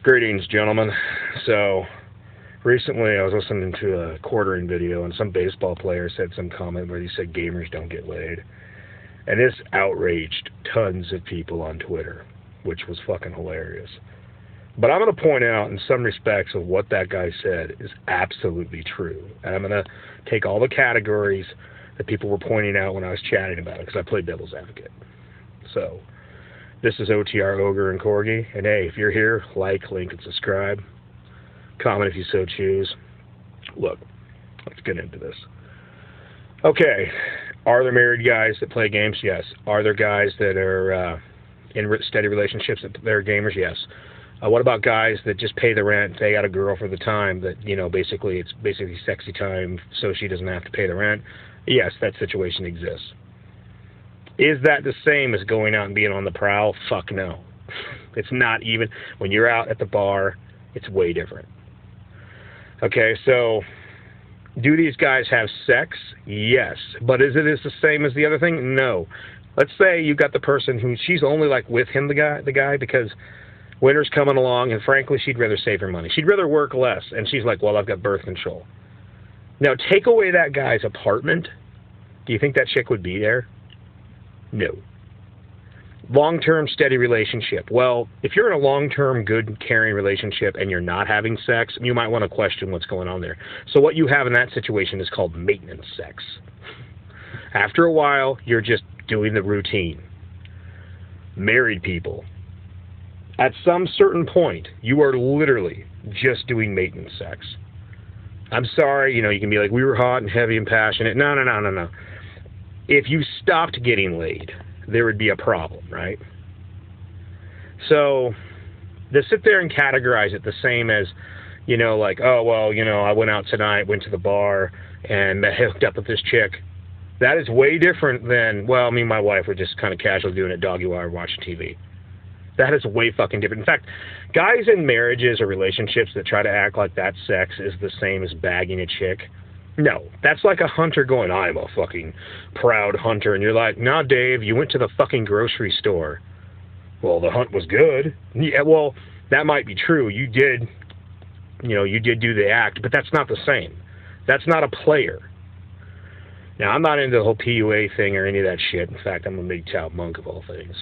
Greetings, gentlemen. So, recently I was listening to a quartering video, and some baseball player said some comment where he said gamers don't get laid. And this outraged tons of people on Twitter, which was fucking hilarious. But I'm going to point out in some respects of what that guy said is absolutely true. And I'm going to take all the categories that people were pointing out when I was chatting about it, because I played devil's advocate. So, this is OTR Ogre and Corgi, and hey, if you're here, like, link, and subscribe. Comment if you so choose. Look, let's get into this. Okay, are there married guys that play games? Yes. Are there guys that are in steady relationships that they're gamers? Yes. What about guys that just pay the rent, they got a girl for the time, that, you know, basically it's basically sexy time so she doesn't have to pay the rent? Yes, that situation exists. Is that the same as going out and being on the prowl? Fuck no. It's not even. When you're out at the bar, it's way different. Okay, so do these guys have sex? Yes. But is it the same as the other thing? No. Let's say you got the person who, she's only like with him, the guy, because winter's coming along, and frankly, she'd rather save her money. She'd rather work less, and she's like, well, I've got birth control. Now, take away that guy's apartment. Do you think that chick would be there? No. Long-term steady relationship. Well, if you're in a long-term good caring relationship and you're not having sex, you might want to question what's going on there. So what you have in that situation is called maintenance sex. After a while, you're just doing the routine. Married people, at some certain point, you are literally just doing maintenance sex. I'm sorry, you know, you can be like, we were hot and heavy and passionate. No. If you stopped getting laid, there would be a problem, right? So, to sit there and categorize it the same as, you know, like, oh, well, you know, I went out tonight, went to the bar, and hooked up with this chick. That is way different than, well, me and my wife were just kind of casually doing it, doggy while we're watching TV. That is way fucking different. In fact, guys in marriages or relationships that try to act like that sex is the same as bagging a chick. No, that's like a hunter going, I'm a fucking proud hunter. And you're like, no, Dave, you went to the fucking grocery store. Well, the hunt was good. Yeah, well, that might be true. You did do the act, but that's not the same. That's not a player. Now, I'm not into the whole PUA thing or any of that shit. In fact, I'm a MGTOW monk of all things.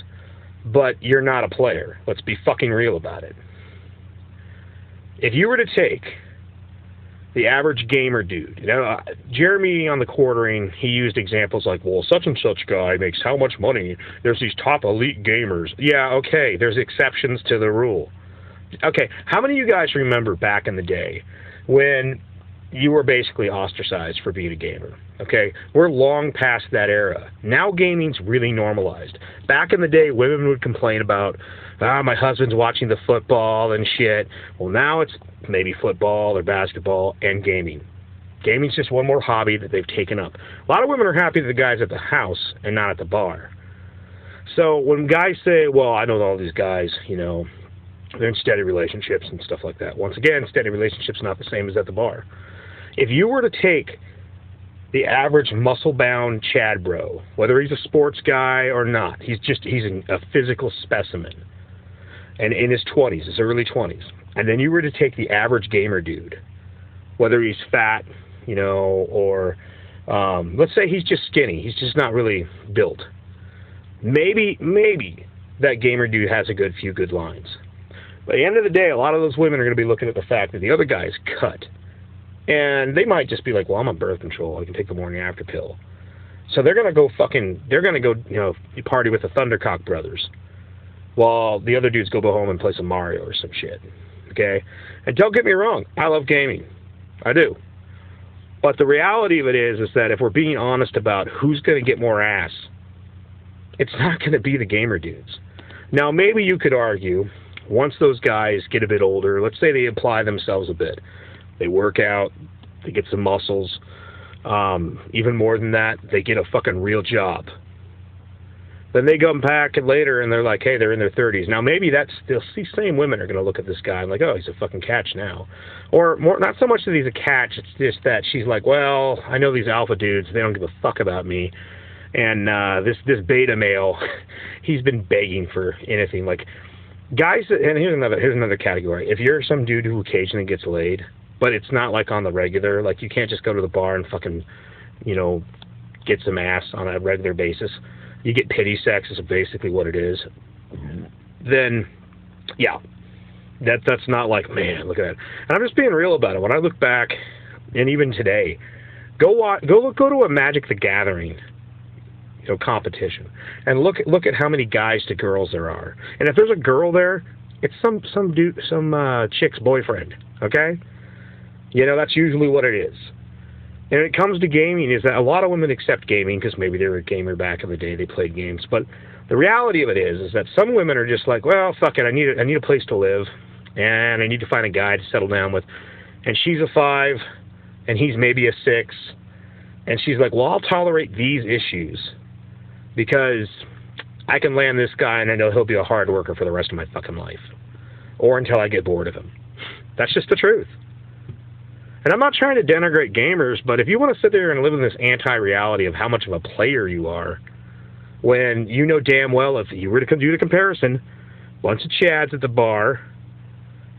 But you're not a player. Let's be fucking real about it. If you were to take the average gamer dude, you know, Jeremy on the quartering, he used examples like, well, such and such guy makes how much money, there's these top elite gamers. Yeah, okay, there's exceptions to the rule. Okay, how many of you guys remember back in the day when you were basically ostracized for being a gamer? Okay, we're long past that era. Now gaming's really normalized. Back in the day, women would complain about, my husband's watching the football and shit. Well, now it's maybe football or basketball and gaming. Gaming's just one more hobby that they've taken up. A lot of women are happy that the guy's at the house and not at the bar. So when guys say, well, I know all these guys, you know, they're in steady relationships and stuff like that. Once again, steady relationships not the same as at the bar. If you were to take the average muscle-bound Chad bro, whether he's a sports guy or not, he's a physical specimen, and in his 20s, his early 20s, and then you were to take the average gamer dude, whether he's fat, you know, or let's say he's just skinny, he's just not really built. Maybe that gamer dude has a few good lines. But at the end of the day, a lot of those women are going to be looking at the fact that the other guy's cut. And they might just be like, well, I'm on birth control, I can take the morning after pill. So they're going to go, you know, party with the Thundercock brothers, while the other dudes go home and play some Mario or some shit. Okay? And don't get me wrong, I love gaming. I do. But the reality of it is that if we're being honest about who's going to get more ass, it's not going to be the gamer dudes. Now, maybe you could argue, once those guys get a bit older, let's say they apply themselves a bit, they work out, they get some muscles, even more than that, they get a fucking real job. Then they come back later and they're like, hey, they're in their 30s. Now, maybe these same women are going to look at this guy and like, oh, he's a fucking catch now. Or more, not so much that he's a catch, it's just that she's like, well, I know these alpha dudes, they don't give a fuck about me. And this beta male, he's been begging for anything. Like, Guys, and here's another category. If you're some dude who occasionally gets laid, but it's not like on the regular, like you can't just go to the bar and fucking, you know, get some ass on a regular basis. You get pity sex is basically what it is. Then, yeah, that's not like, man, look at that. And I'm just being real about it. When I look back, and even today, go to a Magic the Gathering, you know, competition, and look at how many guys to girls there are. And if there's a girl there, it's some chick's boyfriend. Okay, you know, that's usually what it is. And when it comes to gaming, is that a lot of women accept gaming because maybe they were a gamer back in the day, they played games. But the reality of it is that some women are just like, well, fuck it, I need a place to live, and I need to find a guy to settle down with. And she's a 5, and he's maybe a 6, and she's like, well, I'll tolerate these issues because I can land this guy, and I know he'll be a hard worker for the rest of my fucking life, or until I get bored of him. That's just the truth. And I'm not trying to denigrate gamers, but if you want to sit there and live in this anti-reality of how much of a player you are, when you know damn well if you were to do the comparison, a bunch of chads at the bar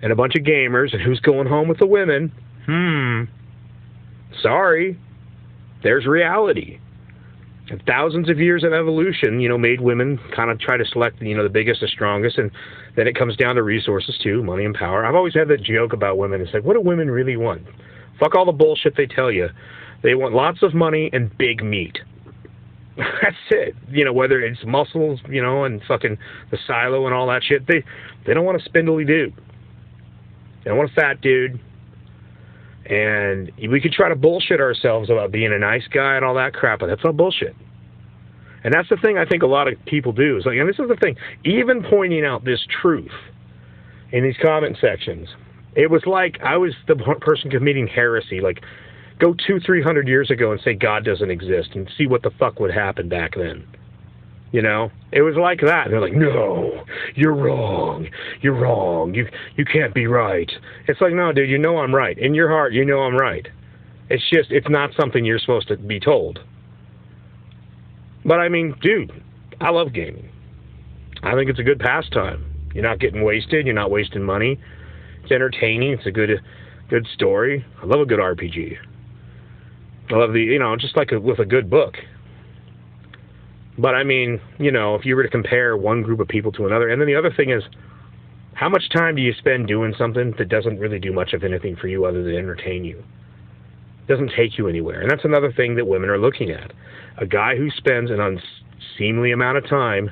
and a bunch of gamers, and who's going home with the women, sorry, there's reality. And thousands of years of evolution, you know, made women kind of try to select, you know, the biggest, the strongest, and then it comes down to resources too, money and power. I've always had that joke about women. It's like, what do women really want? Fuck all the bullshit they tell you. They want lots of money and big meat. That's it. You know, whether it's muscles, you know, and fucking the silo and all that shit. They don't want a spindly dude. They don't want a fat dude. And we could try to bullshit ourselves about being a nice guy and all that crap, but that's all bullshit. And that's the thing I think a lot of people do. Is like, and this is the thing, even pointing out this truth in these comment sections, it was like I was the person committing heresy. Like, go 200-300 years ago and say God doesn't exist and see what the fuck would happen back then. You know, it was like that. And they're like, no, you're wrong. You're wrong. You can't be right. It's like, no, dude, you know I'm right. In your heart, you know I'm right. It's just, it's not something you're supposed to be told. But I mean, dude, I love gaming. I think it's a good pastime. You're not getting wasted. You're not wasting money. It's entertaining. It's a good story. I love a good RPG. I love the, you know, just like with a good book. But I mean, you know, if you were to compare one group of people to another, and then the other thing is, how much time do you spend doing something that doesn't really do much of anything for you other than entertain you? It doesn't take you anywhere. And that's another thing that women are looking at. A guy who spends an unseemly amount of time,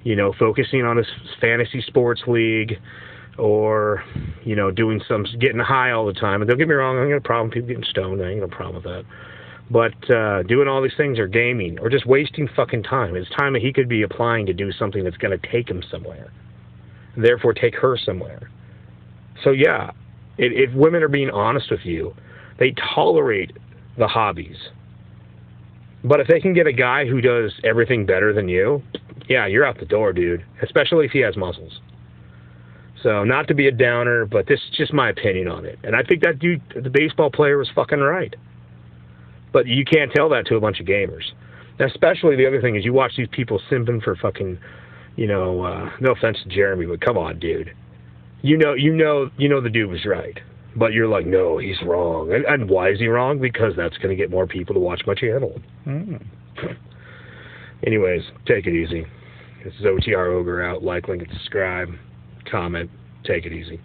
you know, focusing on his fantasy sports league, or, you know, getting high all the time. And don't get me wrong, I ain't got a problem with people getting stoned. I ain't got a problem with that. But doing all these things, or gaming, or just wasting fucking time. It's time that he could be applying to do something that's going to take him somewhere. And therefore take her somewhere. So yeah, if women are being honest with you, they tolerate the hobbies. But if they can get a guy who does everything better than you, yeah, you're out the door, dude. Especially if he has muscles. So, not to be a downer, but this is just my opinion on it. And I think that dude, the baseball player, was fucking right. But you can't tell that to a bunch of gamers. And especially the other thing is you watch these people simping for fucking, you know, no offense to Jeremy, but come on, dude. You know the dude was right. But you're like, no, he's wrong. And why is he wrong? Because that's going to get more people to watch my channel. Anyways, take it easy. This is OTR Ogre out. Like, link, and subscribe. Comment. Take it easy.